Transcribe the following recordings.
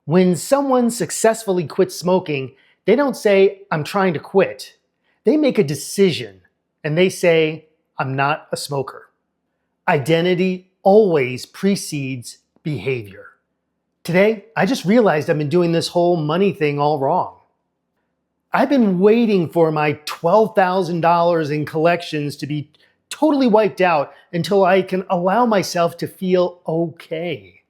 When someone successfully quits smoking, they don't say, "I'm trying to quit." They make a decision and they say, "I'm not a smoker." Identity always precedes behavior. Today, I just realized I've been doing this whole money thing all wrong. I've been waiting for my $12,000 in collections to be totally wiped out until I can allow myself to feel okay.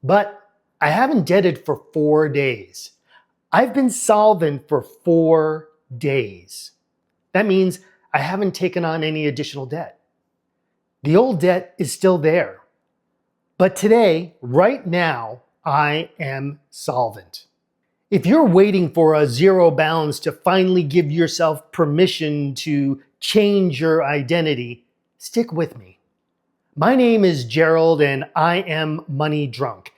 But I haven't debted for 4 days. I've been solvent for 4 days. That means I haven't taken on any additional debt. The old debt is still there. But today, right now, I am solvent. If you're waiting for a zero balance to finally give yourself permission to change your identity, stick with me. My name is Gerald and I am money drunk.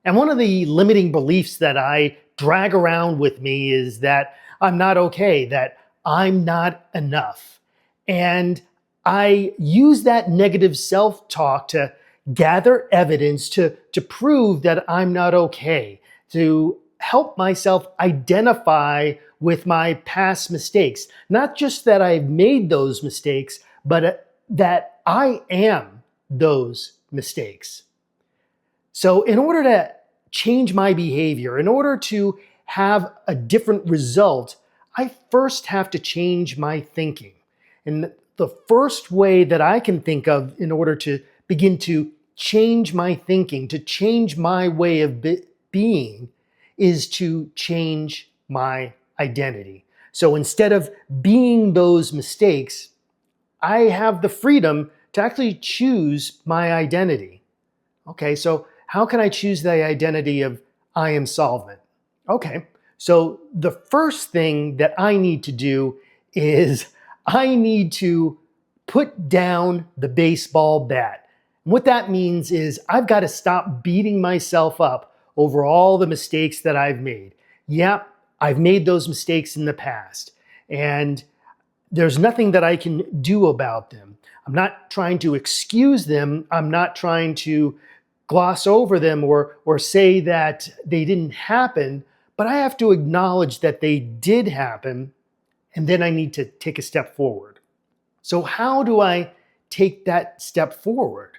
And one of the limiting beliefs that I drag around with me is that I'm not okay, that I'm not enough. And I use that negative self-talk to gather evidence to prove that I'm not okay, to help myself identify with my past mistakes. Not just that I've made those mistakes, but that I am those mistakes. So in order to change my behavior, in order to have a different result, I first have to change my thinking. And the first way that I can think of in order to begin to change my thinking, to change my way of being, is to change my identity. So instead of being those mistakes, I have the freedom to actually choose my identity. Okay, so how can I choose the identity of I am solvent? Okay, so the first thing that I need to do is I need to put down the baseball bat. And what that means is I've got to stop beating myself up over all the mistakes that I've made. Yeah, I've made those mistakes in the past, and there's nothing that I can do about them. I'm not trying to excuse them. I'm not trying to gloss over them or say that they didn't happen, but I have to acknowledge that they did happen, and then I need to take a step forward. So how do I take that step forward?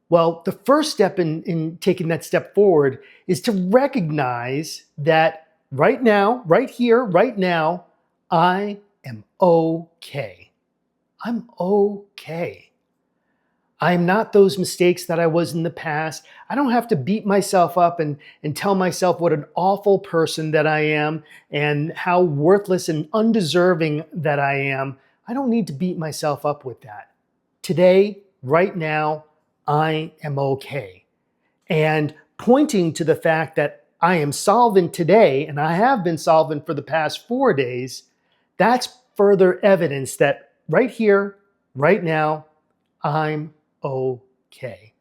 Well, the first step in taking that step forward is to recognize that right now, right here, right now, I am okay. I'm okay. I'm not those mistakes that I was in the past. I don't have to beat myself up and tell myself what an awful person that I am and how worthless and undeserving that I am. I don't need to beat myself up with that. Today, right now, I am okay. And pointing to the fact that I am solvent today, and I have been solvent for the past 4 days, that's further evidence that right here, right now, I'm okay.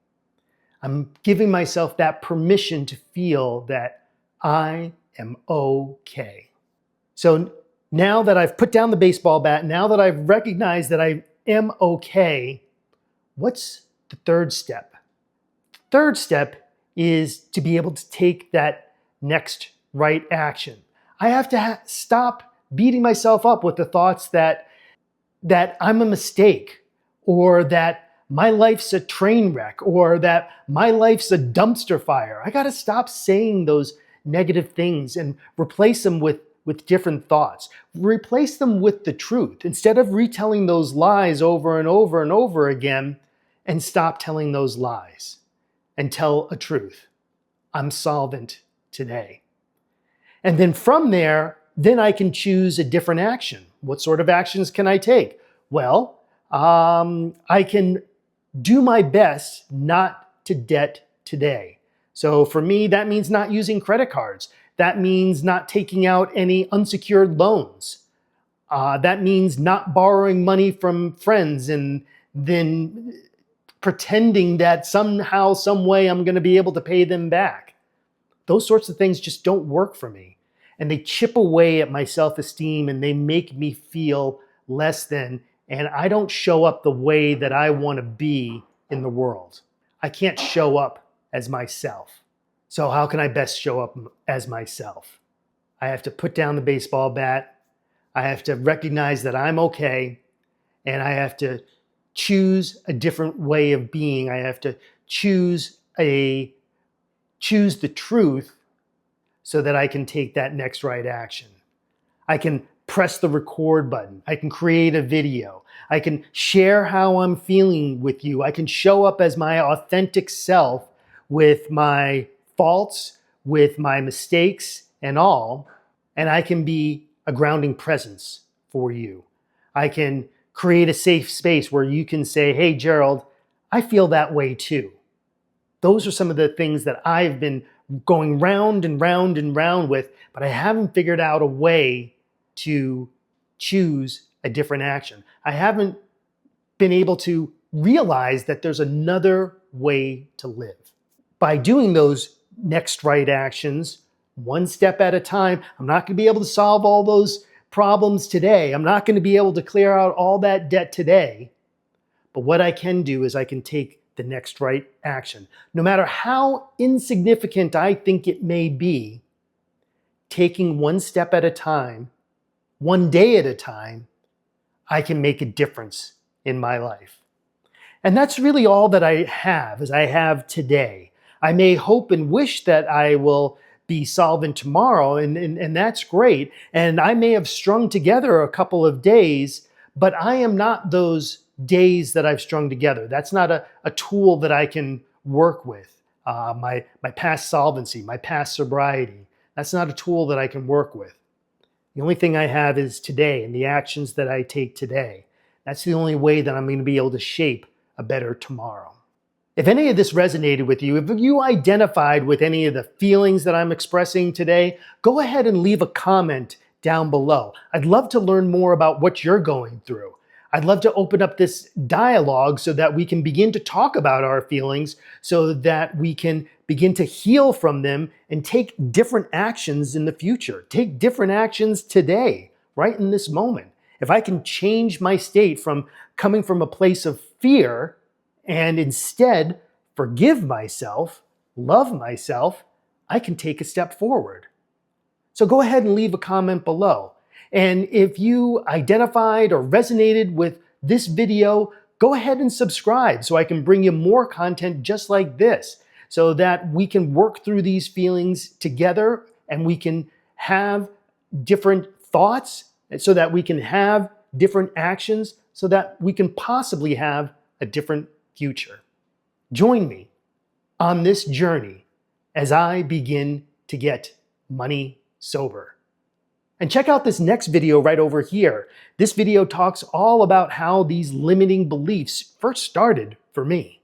I'm giving myself that permission to feel that I am okay. So now that I've put down the baseball bat, now that I've recognized that I am okay, what's the third step? The third step is to be able to take that next right action. I have to stop beating myself up with the thoughts that I'm a mistake, or that my life's a train wreck, or that my life's a dumpster fire. I got to stop saying those negative things and replace them with different thoughts. Replace them with the truth. Instead of retelling those lies over and over and over again, and stop telling those lies and tell a truth. I'm solvent today. And then from there, then I can choose a different action. What sort of actions can I take? Well, I can do my best not to debt today. So for me, that means not using credit cards. That means not taking out any unsecured loans. That means not borrowing money from friends and then pretending that somehow, some way I'm going to be able to pay them back. Those sorts of things just don't work for me. And they chip away at my self-esteem and they make me feel less than, and I don't show up the way that I want to be in the world. I can't show up as myself. So how can I best show up as myself? I have to put down the baseball bat. I have to recognize that I'm okay. And I have to choose a different way of being. I have to choose the truth so that I can take that next right action. I can press the record button. I can create a video. I can share how I'm feeling with you. I can show up as my authentic self with my faults, with my mistakes and all. And I can be a grounding presence for you. I can create a safe space where you can say, hey, Gerald, I feel that way too. Those are some of the things that I've been going round and round and round with, but I haven't figured out a way to choose a different action. I haven't been able to realize that there's another way to live. By doing those next right actions, one step at a time, I'm not going to be able to solve all those problems today. I'm not going to be able to clear out all that debt today. But what I can do is I can take the next right action. No matter how insignificant I think it may be, taking one step at a time, one day at a time, I can make a difference in my life. And that's really all that I have, as I have today. I may hope and wish that I will be solvent tomorrow, and that's great. And I may have strung together a couple of days, but I am not those days that I've strung together. That's not a tool that I can work with. My past solvency, my past sobriety, that's not a tool that I can work with. The only thing I have is today and the actions that I take today. That's the only way that I'm going to be able to shape a better tomorrow. If any of this resonated with you, if you identified with any of the feelings that I'm expressing today, go ahead and leave a comment down below. I'd love to learn more about what you're going through. I'd love to open up this dialogue so that we can begin to talk about our feelings, so that we can begin to heal from them and take different actions in the future. Take different actions today, right in this moment. If I can change my state from coming from a place of fear and instead forgive myself, love myself, I can take a step forward. So go ahead and leave a comment below. And if you identified or resonated with this video, go ahead and subscribe so I can bring you more content just like this, so that we can work through these feelings together and we can have different thoughts, so that we can have different actions, so that we can possibly have a different future. Join me on this journey as I begin to get money sober. And check out this next video right over here. This video talks all about how these limiting beliefs first started for me.